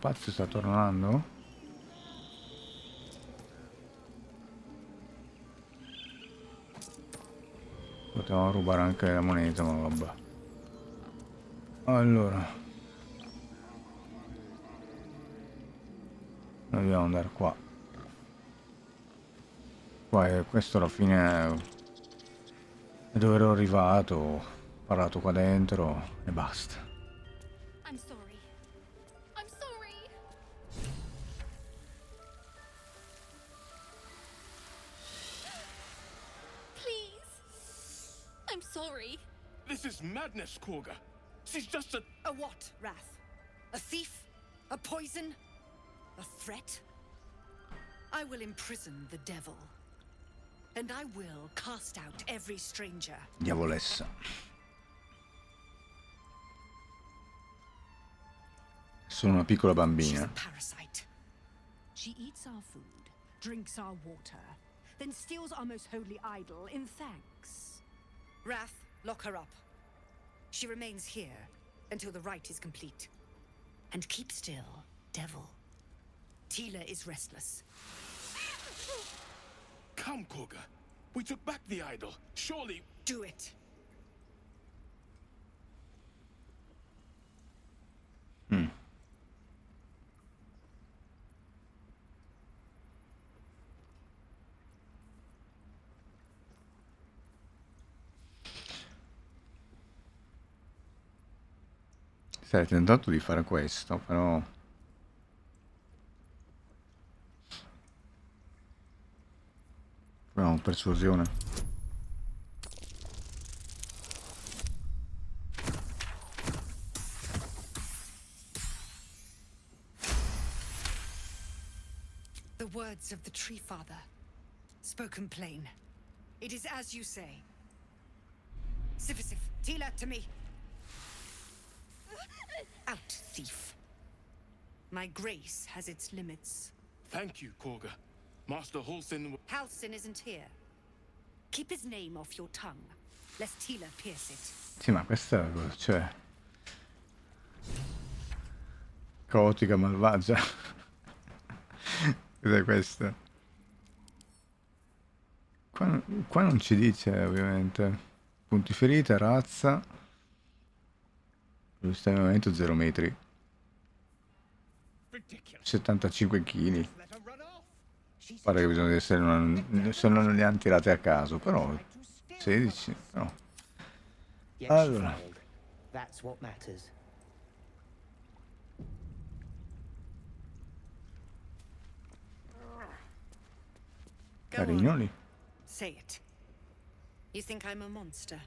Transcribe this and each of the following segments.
pazzo sta tornando? Potevamo rubare anche la moneta, ma vabbè. Allora, noi dobbiamo andare qua. Qua è questo alla fine è dove ero arrivato. Ho parlato qua dentro e basta. I'm sorry. I'm sorry. Please. I'm sorry. This is madness, Korga. She's just a... A what, Wrath? A thief? A poison? A threat? I will imprison the devil. And I will cast out every stranger. Diavolessa. Sono una piccola She's a bambina. parasite. She eats our food, drinks our water, then steals our most holy idol in thanks. Wrath, lock her up. She remains here until the rite is complete. And keep still, devil. Tila is restless. Come, Korga. We took back the idol. Surely... Do it. Stai tentato di fare questo, però... Proviamo persuasione. The words of the Tree Father, spoken plain. It is as you say. Sifisif, Tila, to me. Out, thief. My grace has its limits. Thank you, Korga. Master Halsin... Halsin isn't here. Keep his name off your tongue, lest Tila pierce it. Sì, ma questa è la cosa, cioè... Caotica, malvagia. Cos'è questa? Qua non ci dice, ovviamente. Punti ferita, razza. Velocità di movimento 0 metri. 75 kg. Pare che bisogna essere se non li hanno tirati a caso, però 16, no. Allora, That's what matters. Go carino on. lì. Say it. You think I'm a monster?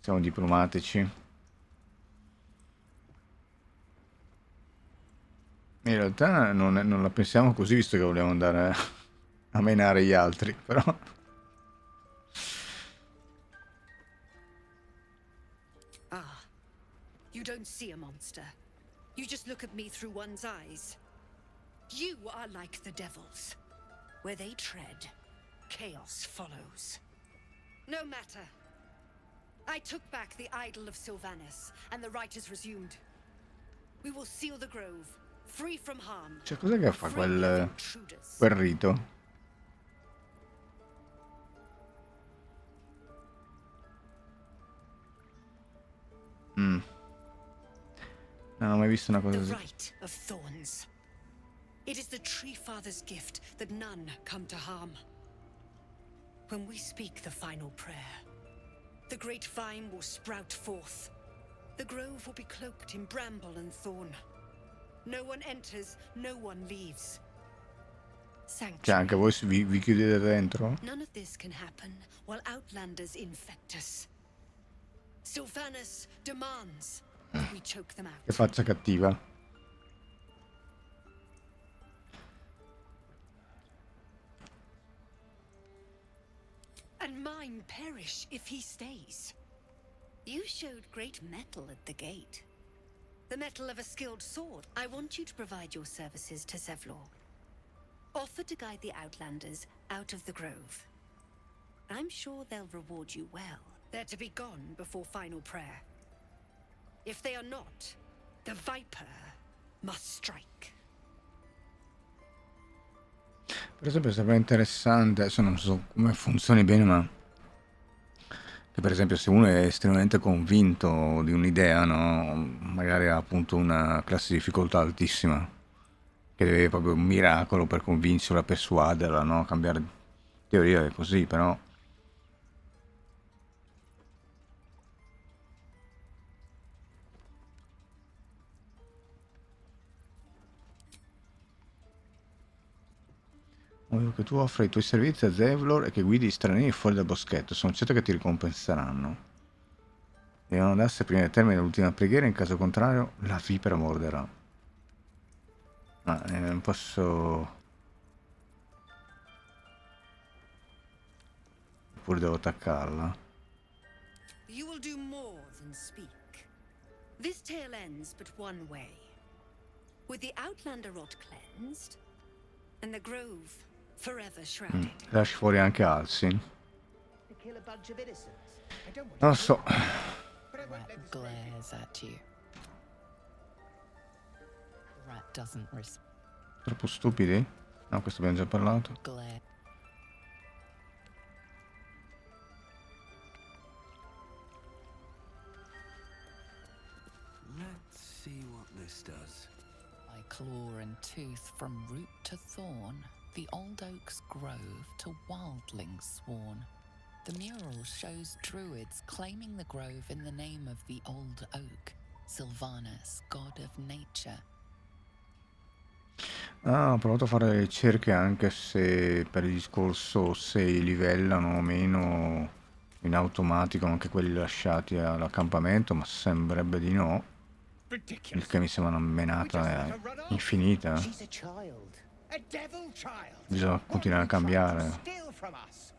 Siamo diplomatici. In realtà non la pensiamo così, visto che vogliamo andare a menare gli altri, però... Ah, you don't see a monster. You just look at me through one's eyes. You are like the devils. Where they tread, chaos follows. No matter. I took back the idol of Sylvanas, and the rite is resumed. We will seal the grove, free from harm. Cioè, cos'è che fa free of quel intruders. rito? Non ho mai visto una cosa The così. rite of thorns. It is the Tree Father's gift that none come to harm. When we speak the final prayer, the great vine will sprout forth. The grove will be cloaked in bramble and thorn. No one enters, no one leaves. Cioè, anche voi vi chiudete dentro? None of this can happen while Outlanders infect us. Sylvanas demands that we choke them Che out. faccia cattiva. And mine perish if he stays. You showed great mettle at the gate. The mettle of a skilled sword. I want you to provide your services to Zevlor. Offer to guide the Outlanders out of the grove. I'm sure they'll reward you well. They're to be gone before final prayer. If they are not, the Viper must strike. Per esempio sembra interessante, adesso non so come funzioni bene, ma che per esempio se uno è estremamente convinto di un'idea, no? Magari ha appunto una classe di difficoltà altissima, che deve proprio un miracolo per convincerla, persuaderla, no? Cambiare teoria è così, però voglio che tu offra i tuoi servizi a Zevlor e che guidi gli stranieri fuori dal boschetto. Sono certo che ti ricompenseranno. Devono andarsene prima del termine dell'ultima preghiera, in caso contrario la vipera morderà. Ma non posso... Oppure devo attaccarla. You will do more than speak. This tale ends but one way. With the Outlander rot cleansed, and the grove forever shrouded. Lasci fuori anche Alcin. To kill a bunch of innocents. I don't want Non lo so. Rat glares at you. Rat doesn't Troppo stupidi? No, questo abbiamo già parlato. glare. Let's see what this does. By claw and tooth from root to thorn, the old oak's grove to wildlings sworn. The mural shows druids claiming the grove in the name of the old oak, Sylvanus, god of nature. Ah, ho provato a fare le ricerche anche se per il discorso se livellano o meno in automatico anche quelli lasciati all'accampamento, ma sembrerebbe di no. Il che mi sembra una menata infinita. She's a child. A devil child. Bisogna continuare a cambiare. Steal from us.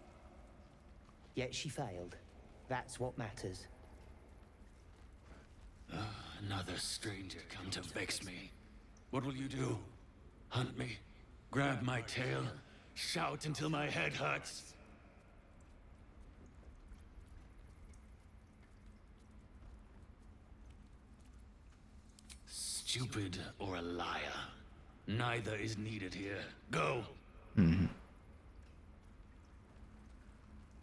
Yet she failed. That's what matters. Another stranger come to vex me. What will you do? Hunt me? Grab my tail? Shout until my head hurts? Stupid or a liar? Neither is needed here. Go!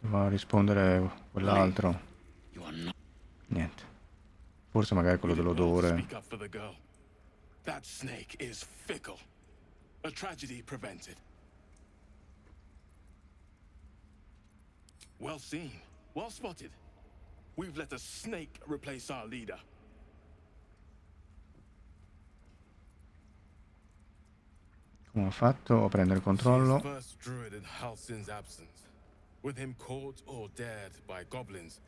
Doveva rispondere quell'altro. You are not. Niente. Forse magari quello dell'odore. Speak up for the girl. That snake is fickle. A tragedy prevented. Well seen. Well spotted. We've let a snake replace our leader. Come ho fatto a prendere il She's controllo? first druid in Halsin's absence. With him caught or dared by goblins,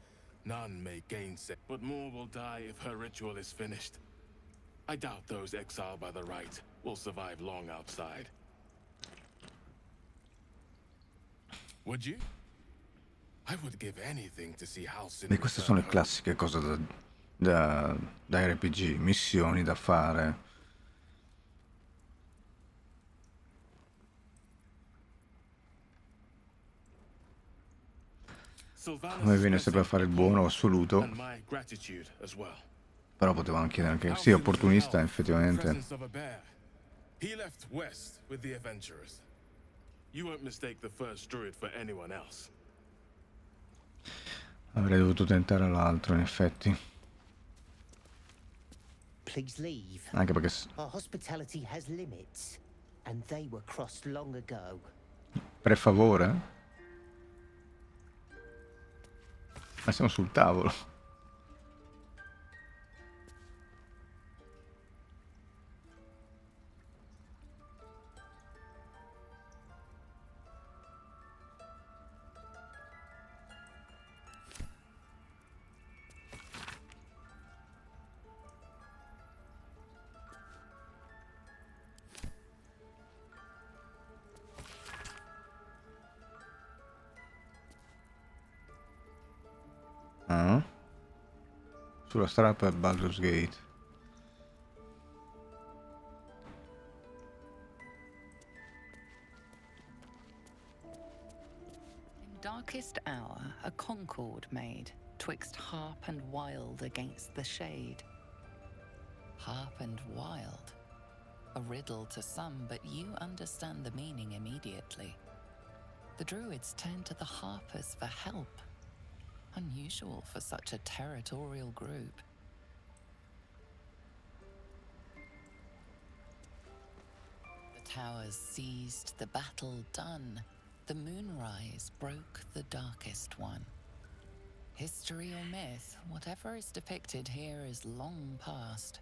none may gainsay. But more will die if her ritual is finished. I doubt those exiled by the right will survive long outside. Would you? I would give anything to see Halsin. E queste sono le classiche cose da RPG, missioni da fare. Come viene sempre a fare il buono assoluto. And my gratitude as well. Però potevamo chiedere anche... Sì, opportunista effettivamente. He left west with the adventurers. You won't mistake the first druid for anyone else. Avrei dovuto tentare l'altro in effetti. Please leave. Anche perché Our hospitality has limits, and they were crossed long ago. per favore. Ma siamo sul tavolo. Ah. Sulla strada per Baldur's Gate. darkest hour a concord made, twixt harp and wild against the shade. Harp and wild. A riddle to some, but you understand the meaning immediately. The druids turn to the harpers for help. Unusual for such a territorial group. The towers seized, the battle done. The moonrise broke the darkest one. History or myth, whatever is depicted here is long past.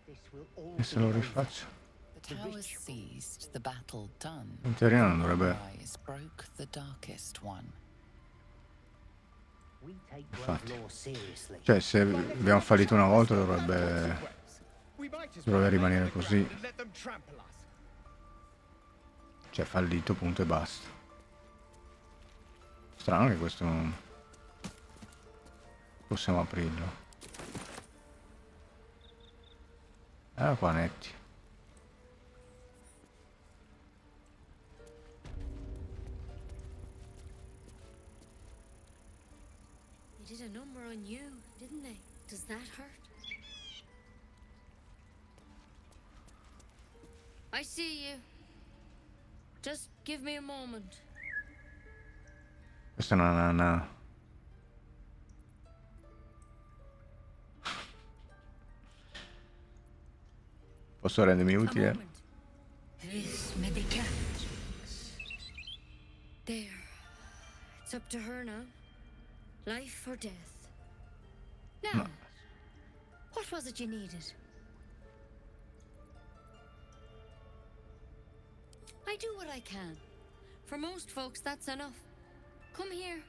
This will all E se be lo over. rifaccio? The towers seized, the battle done. In teoria non The dovrebbe... moonrise broke the darkest one. We take Infatti. Grove law seriously. Cioè, se abbiamo fallito una volta dovrebbe rimanere così. Cioè, fallito, punto e basta. Strano che questo non... possiamo aprirlo. Ah, qua Nettie. They did a number on you, didn't they? Does that hurt? I see you. Just give me a moment. Questa è una... Posso rendermi A utile? moment. This medicata. There. It's up to her now. Life or death. Now, No. what was it you needed? I do what I can. For most folks, that's enough. Come here.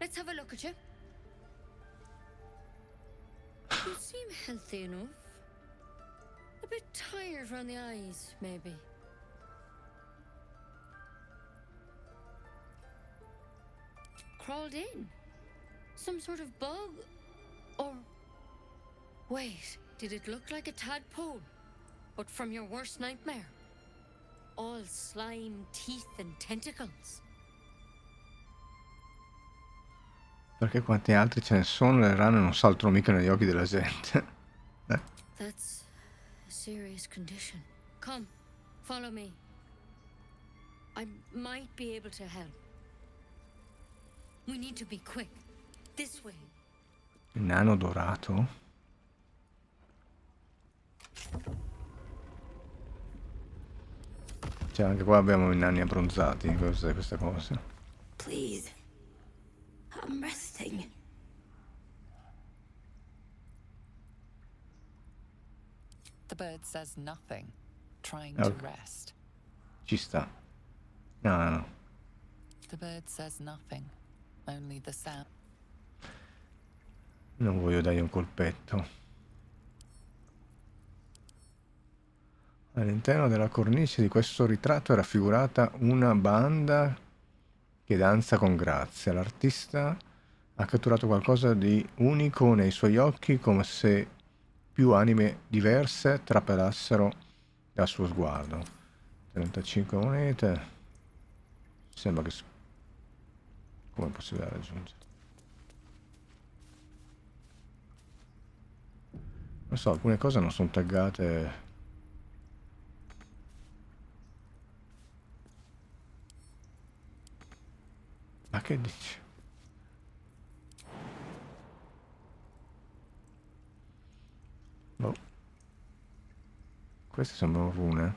Let's have a look at you. You seem healthy enough. A bit tired around the eyes, maybe. Crawled in? Some sort of bug? Or... Wait, did it look like a tadpole? But from your worst nightmare? All slime, teeth and tentacles. Perché quanti altri ce ne sono? Le rane non saltano mica negli occhi della gente. That's a serious condition. Come, follow me. I might be able to help. We need to be quick. This way. Il nano dorato? Cioè, anche qua abbiamo i nani abbronzati. Cos'è questa cosa? Please. I'm resting. The bird says nothing, trying Okay. to rest. Ci sta. No, no. The bird says nothing, only the sound. Non voglio dargli un colpetto. All'interno della cornice di questo ritratto è raffigurata una banda che danza con grazia. L'artista ha catturato qualcosa di unico nei suoi occhi, come se più anime diverse trapelassero dal suo sguardo. 35 monete. Sembra che... come è possibile raggiungere? Non so, alcune cose non sono taggate. Ma che dici? Boh. Queste sembrano rune.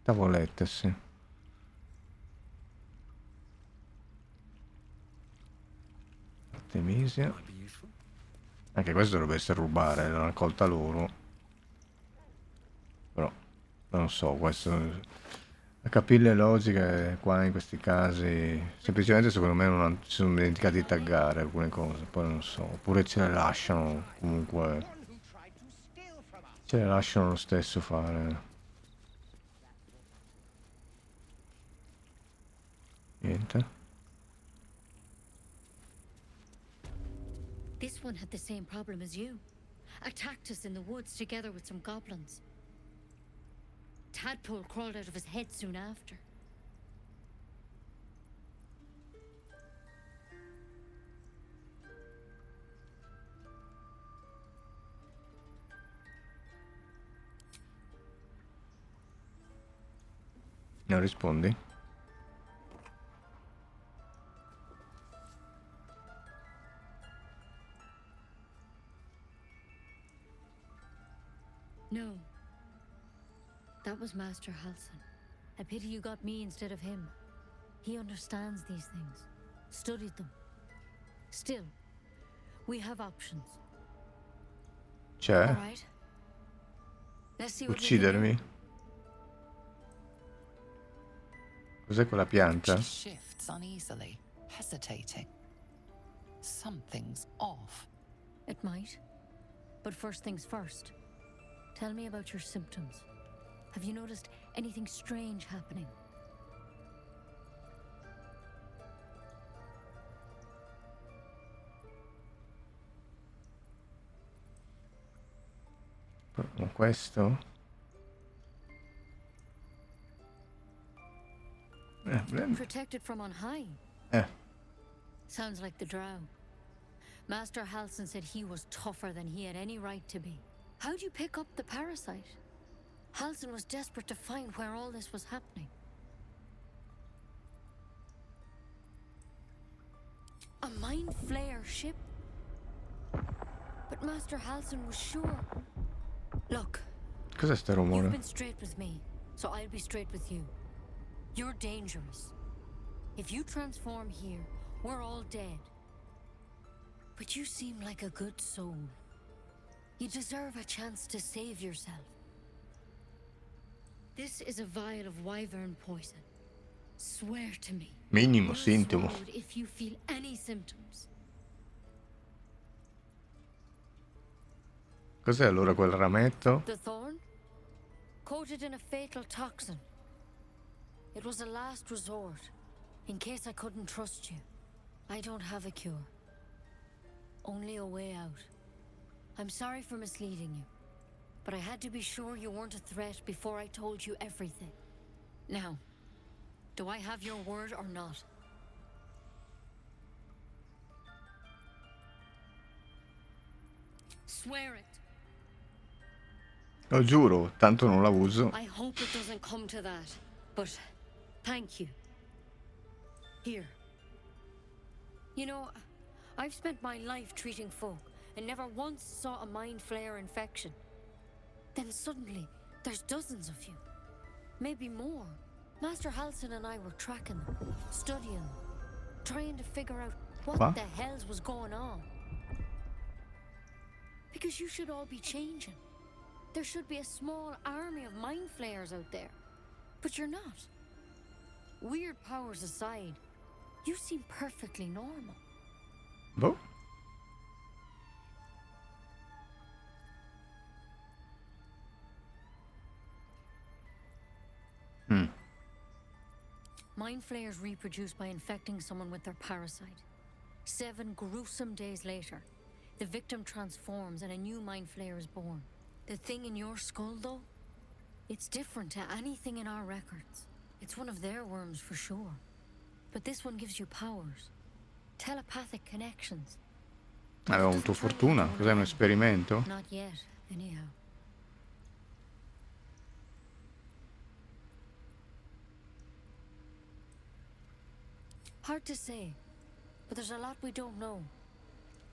Tavolette, sì. Artemisia. Anche questo dovrebbe essere rubare, l'hanno raccolta loro. Però, non so, questo... A capire le logiche qua in questi casi, semplicemente secondo me non si sono dimenticati di taggare alcune cose, poi non so, oppure ce le lasciano comunque, ce le lasciano lo stesso fare. Niente. This one had the same problem as you. Attacked us in the woods together with some goblins. Tadpole crawled out of his head soon after. Non rispondi? No. That was Master Halsin. A pity you got me instead of him. He understands these things. Studied them. Still, we have options. Cioè, All right. Let's see what we can do. uccidermi? Cos'è quella pianta? She shifts uneasily, hesitating. Something's off. It might. But first things first. Tell me about your symptoms. Have you noticed anything strange happening? Con questo? Protected from on high. Sounds like the drow. Master Halsin said he was tougher than he had any right to be. How'd you pick up the parasite? Halsin was desperate to find where all this was happening. A mind flayer ship? But Master Halsin was sure. Look, Cos'è sto you've rumore? been straight with me, so I'll be straight with you. You're dangerous. If you transform here, we're all dead. But you seem like a good soul. You deserve a chance to save yourself. This is a vial of wyvern poison. Swear to me. Minimo You'll sintomo. swallow it if you feel any symptoms. Cos'è allora quel rametto? The thorn? Coated in a fatal toxin. It was a last resort, in case I couldn't trust you. I don't have a cure. Only a way out. I'm sorry for misleading you, but I had to be sure you weren't a threat before I told you everything. Now, do I have your word or not? Swear it. Lo giuro, tanto non la uso. I hope it doesn't come to that, but thank you. Here. You know, I've spent my life treating folk and never once saw a mind flayer infection. Then suddenly, there's dozens of you. Maybe more. Master Halsin and I were tracking them, studying them, trying to figure out what the hells was going on. Because you should all be changing. There should be a small army of mind flayers out there. But you're not. Weird powers aside, you seem perfectly normal. Boh. Mind flayers reproduce by infecting someone with their parasite. 7 gruesome days later, the victim transforms and a new mind flayer is born. The thing in your skull, though, it's different to anything in our records. It's one of their worms for sure. But this one gives you powers. Telepathic connections. Avevo avuto fortuna. Cos'è, un esperimento? Not yet, anyhow. Hard to say, but there's a lot we don't know.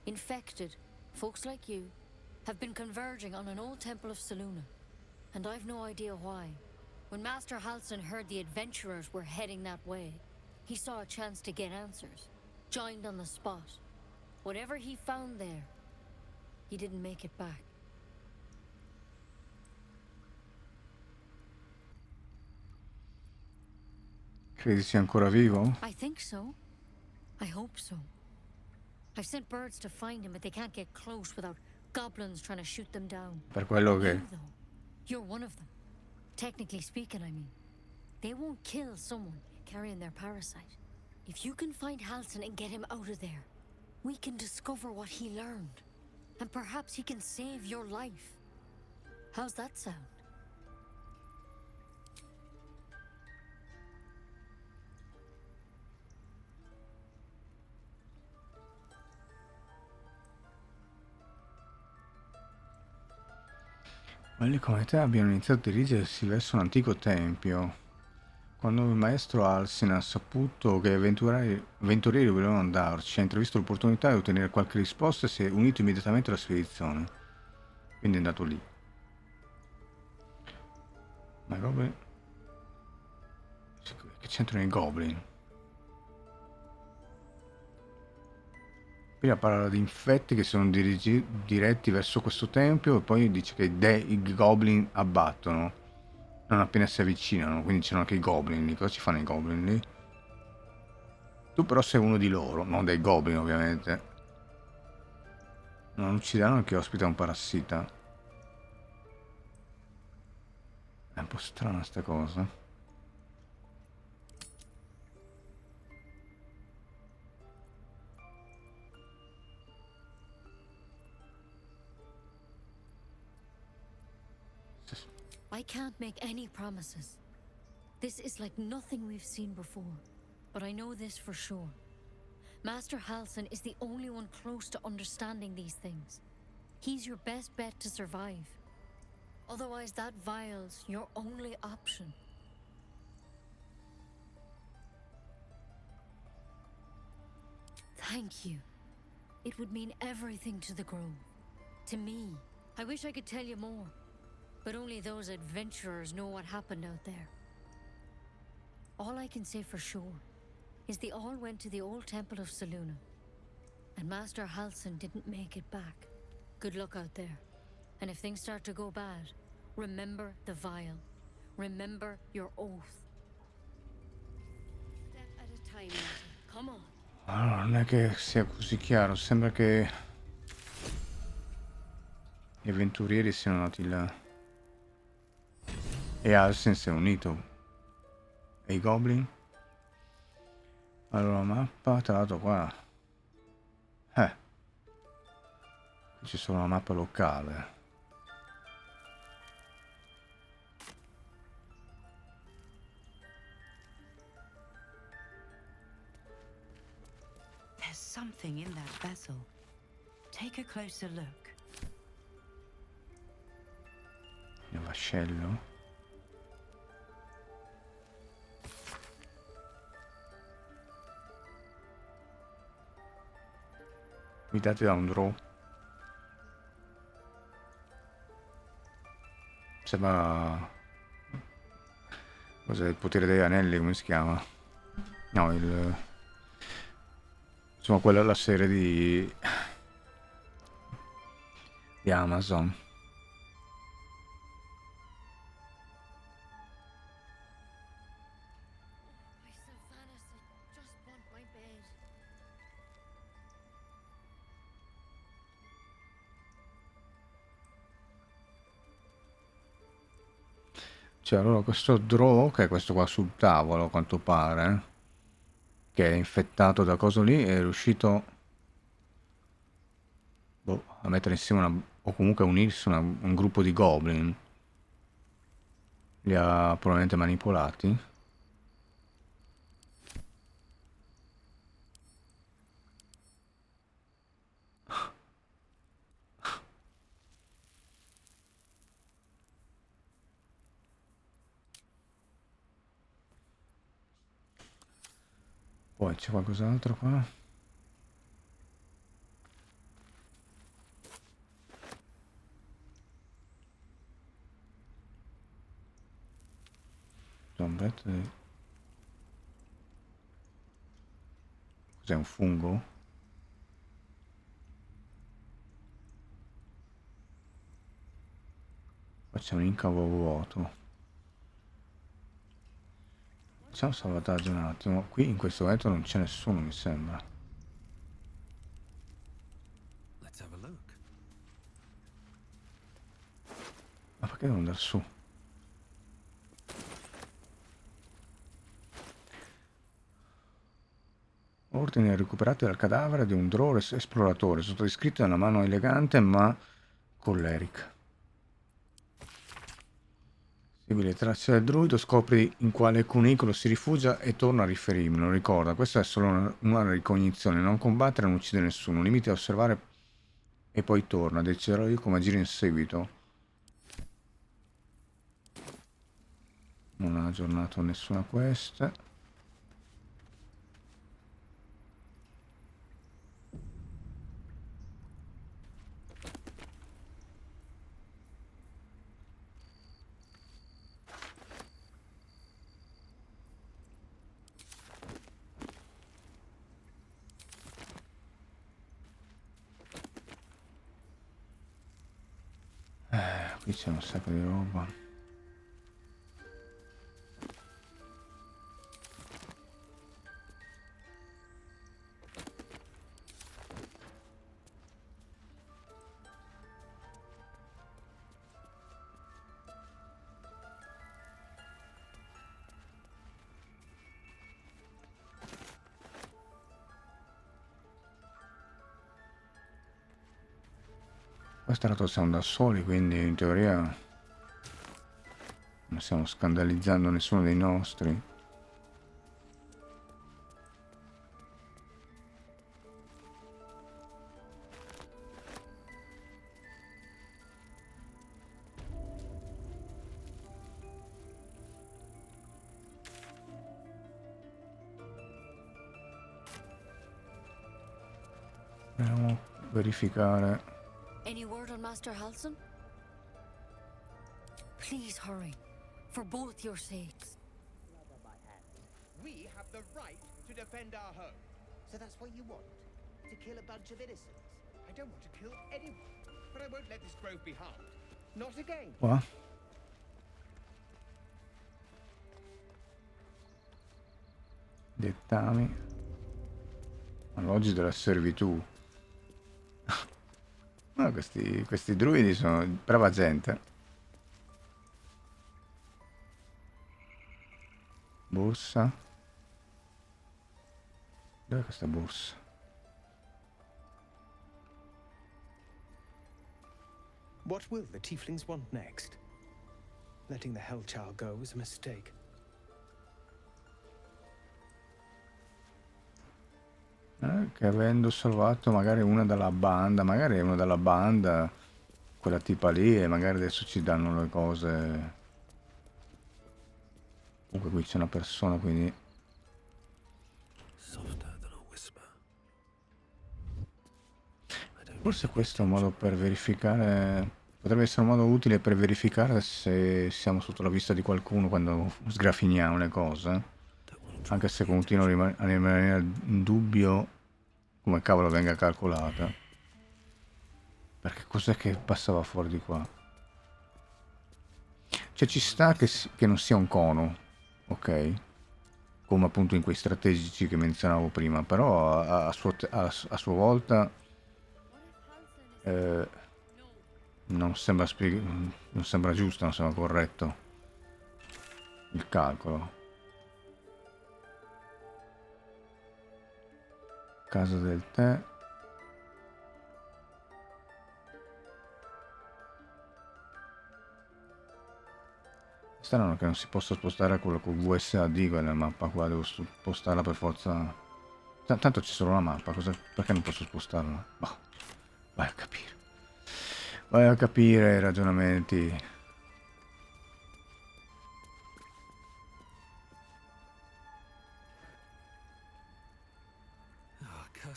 Infected, folks like you, have been converging on an old temple of Selûne, and I've no idea why. When Master Halsin heard the adventurers were heading that way, he saw a chance to get answers, joined on the spot. Whatever he found there, he didn't make it back. Credi sia ancora vivo? I think so. I hope so. I've sent birds to find him, but they can't get close without goblins trying to shoot them down. Per quello che... You, though, you're one of them. Technically speaking, I mean. They won't kill someone carrying their parasite. If you can find Halsin and get him out of there, we can discover what he learned. And perhaps he can save your life. How's that sound? Quelli come te abbiano iniziato a dirigersi verso un antico tempio. Quando il maestro Halsin ha saputo che avventurieri volevano andarci, ha intravisto l'opportunità di ottenere qualche risposta e si è unito immediatamente alla spedizione. Quindi è andato lì. Ma i goblin... Che c'entrano i goblin? Prima parla di infetti che sono diretti verso questo tempio e poi dice che i goblin abbattono non appena si avvicinano, quindi c'erano anche i goblin lì. Cosa ci fanno i goblin lì? Tu però sei uno di loro, non dei goblin ovviamente. Non uccideranno che ospita un parassita. È un po' strana sta cosa. I can't make any promises. This is like nothing we've seen before. But I know this for sure. Master Halsin is the only one close to understanding these things. He's your best bet to survive. Otherwise, that vial's your only option. Thank you. It would mean everything to the Grove. To me. I wish I could tell you more. But only those adventurers know what happened out there. All I can say for sure is they all went to the old temple of Saluna. And Master Halsin didn't make it back. Good luck out there. And if things start to go bad, remember the vial. Remember your oath. Step at a time, Nettie. Come on. Allora, non è che sia così chiaro. Sembra che gli avventurieri siano andati là. E Halsin si è unito. E i goblin? Allora, mappa, tra l'altro qua... Qui c'è solo una mappa locale. There's something in that vessel. Take a closer look. Il vascello. Guidati da un draw. Sembra... Cos'è il potere degli anelli? Come si chiama? No, il... Insomma, quella è la serie di Amazon. My Sylvanas just want my bed. Cioè, allora questo draw, che è questo qua sul tavolo, a quanto pare, che è infettato da coso lì, è riuscito boh, a mettere insieme una, o comunque a unirsi un gruppo di goblin. Li ha probabilmente manipolati. Poi c'è qualcos'altro qua? Zombretto di... Cos'è, un fungo? Qua c'è un incavo vuoto. Facciamo salvataggio un attimo. Qui in questo momento non c'è nessuno, mi sembra. Let's have a look. Ma perché devo andare su? Ordini recuperati dal cadavere di un drow esploratore, sottoscritto da una mano elegante ma collerica. Segui le tracce del druido, scopri in quale cunicolo si rifugia e torna a riferirmelo. Ricorda, questa è solo una ricognizione, non combattere, non uccidere nessuno, limiti a osservare e poi torna. Deciderò io come agire in seguito. Non aggiornato nessuna quest. Qui c'è un sacco di roba. Questa la siamo da soli, quindi in teoria non stiamo scandalizzando nessuno dei nostri. Andiamo a verificare. Any word on Master Halsin? Please hurry, for both your sakes. We have the right to defend our home. So that's what you want? To kill a bunch of innocents? I don't want to kill anyone, but I won't let this grove be harmed. Not again. Qua. Dettami. Alloggi della servitù. No, questi druidi sono brava gente. Borsa. Dov'è questa borsa? What will the tieflings want next? Letting the Hellchild go was a mistake. Che avendo salvato magari una dalla banda, magari è una della banda, quella tipa lì, e magari adesso ci danno le cose. Comunque qui c'è una persona, quindi forse questo è un modo per verificare, potrebbe essere un modo utile per verificare se siamo sotto la vista di qualcuno quando sgrafiniamo le cose, anche se continuo a rimanere in dubbio come cavolo venga calcolata, perché cos'è che passava fuori di qua? Cioè ci sta che non sia un cono, ok, come appunto in quei strategici che menzionavo prima, però a sua volta non sembra non sembra giusto, non sembra corretto il calcolo. Casa del tè. Strano che non si possa spostare quello con USAD nella mappa qua, devo spostarla per forza. Tanto c'è solo la mappa, perché non posso spostarla? Boh, vai a capire. Vai a capire i ragionamenti.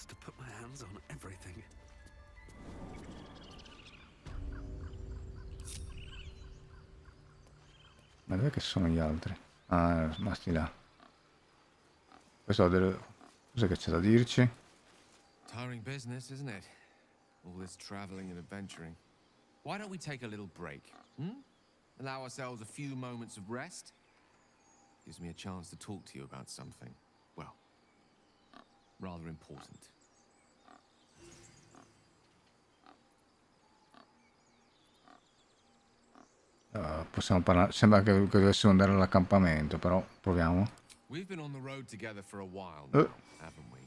To put my hands on everything. Ma dov'è che sono gli altri? Ah, rimasti là. Questo ha delle... Cos'è che c'è da dirci? Tiring business, isn't it? All this traveling and adventuring. Why don't we take a little break? Allow ourselves a few moments of rest? Gives me a chance to talk to you about something, well, rather important. Possiamo parlare. Sembra che dovessimo andare all'accampamento, però proviamo. We've been on the road together for a while now, haven't we?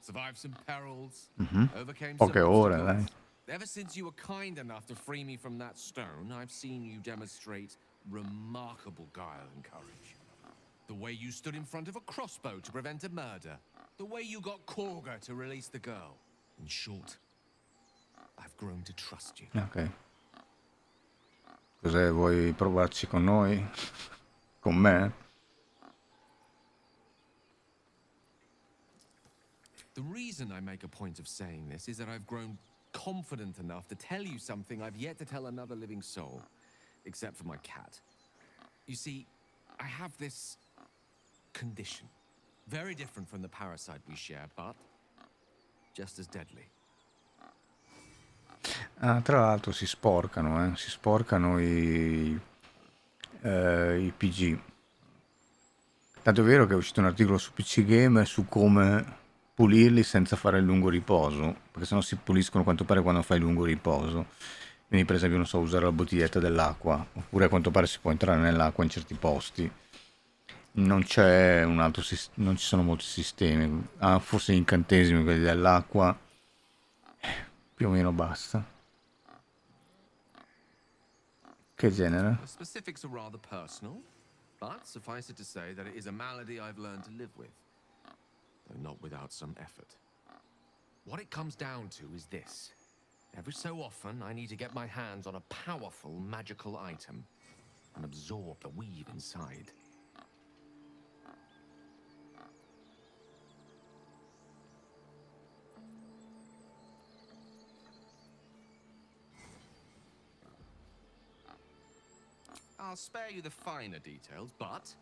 Survived some perils, overcame some Poche ore, obstacles. dai. Ever since you were kind enough to free me from that stone, I've seen you demonstrate remarkable guile and courage. The way you stood in front of a crossbow to prevent a murder. The way you got Korga to release the girl. In short, I've grown to trust you. Ok. Cos'è, vuoi provarci con noi? con me. The reason I make a point of saying this is that I've grown confident enough to tell you something I've yet to tell another living soul, except for my cat. You see, I have this condition, very different from the parasite we share, but just as deadly. Ah, tra l'altro si sporcano i PG. Tanto è vero che è uscito un articolo su PC Gamer su come pulirli senza fare il lungo riposo, perché sennò si puliscono a quanto pare quando fai il lungo riposo. Quindi per esempio non so, usare la bottiglietta dell'acqua, oppure a quanto pare si può entrare nell'acqua in certi posti. Non c'è un altro non ci sono molti sistemi. Ah, forse gli incantesimi, quelli dell'acqua, più o meno basta. Che genere? The specifics are rather personal, but suffice it to say that it is a malady I've learned to live with, though not without some effort. What it comes down to is this. Every so often, I need to get my hands on a powerful magical item and absorb the weave inside. I'll spare you the finer details, but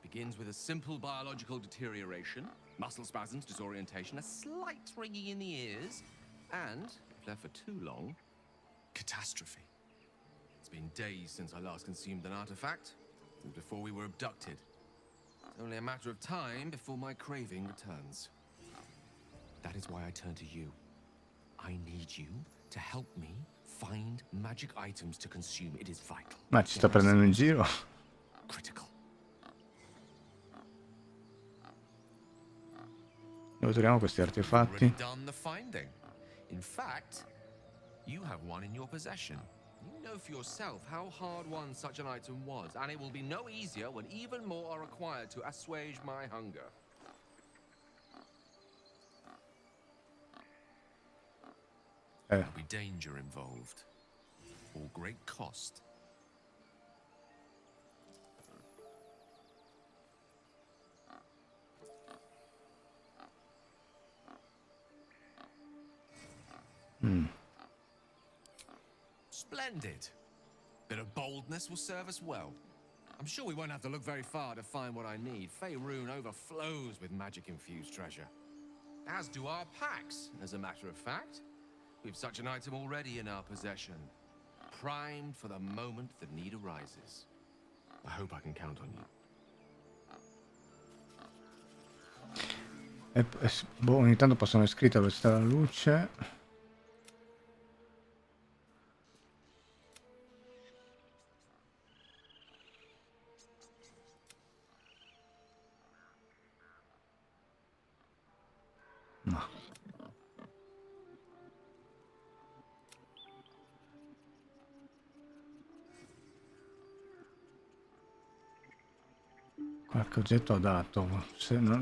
begins with a simple biological deterioration, muscle spasms, disorientation, a slight ringing in the ears, and, if left for too long, catastrophe. It's been days since I last consumed an artifact, since before we were abducted. It's only a matter of time before my craving returns. That is why I turn to you. I need you to help me find magic items to consume. It is vital. Ma ci sta prendendo in giro? Critical. Dove troviamo questi artefatti? Already done the finding. In fact, you have one in your possession. You know for yourself how hard won such an item was, and it will be no easier when even more are required to assuage my hunger. There'll be danger involved, or great cost. Splendid. Bit of boldness will serve us well. I'm sure we won't have to look very far to find what I need. Faerun overflows with magic-infused treasure. As do our packs, as a matter of fact. We've such an item already in our possession, primed for the moment the need arises. I hope I can count on you. Boh, ogni tanto possono iscritti a velocità della luce. No. Qualche oggetto adatto,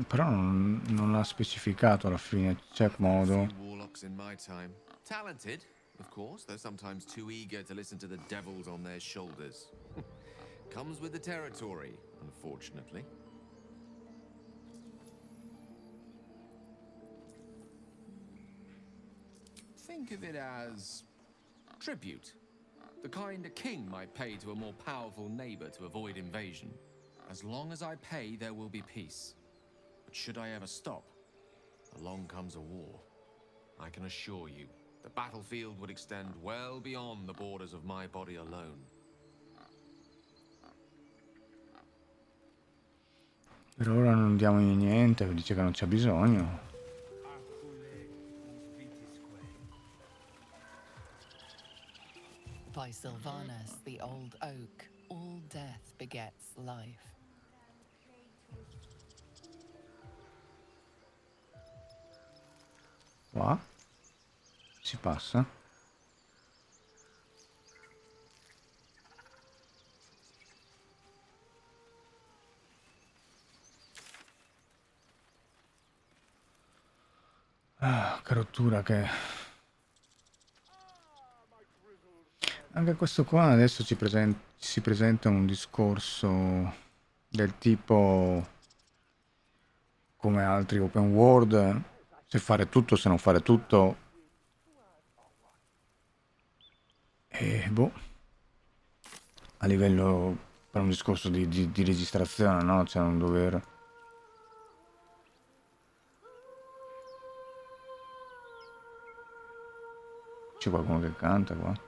però non l'ha specificato alla fine, check modo. Warlocks in my time. Talented, of course, though sometimes too eager to listen to the devils on their shoulders. Comes with the territory, unfortunately. Think of it as tribute. The kind a king might pay to a more powerful neighbor to avoid invasion. As long as I pay, there will be peace. But should I ever stop, along comes a war. I can assure you, the battlefield would extend well beyond the borders of my body alone. Per ora non diamogli niente, dice che non c'è bisogno. By Sylvanus, the old oak, all death begets life. Qua si passa. Ah, che rottura che... Anche questo qua adesso si presenta un discorso del tipo come altri open world, se fare tutto, se non fare tutto, e boh, a livello per un discorso di registrazione, no? C'è un dovere. C'è qualcuno che canta qua?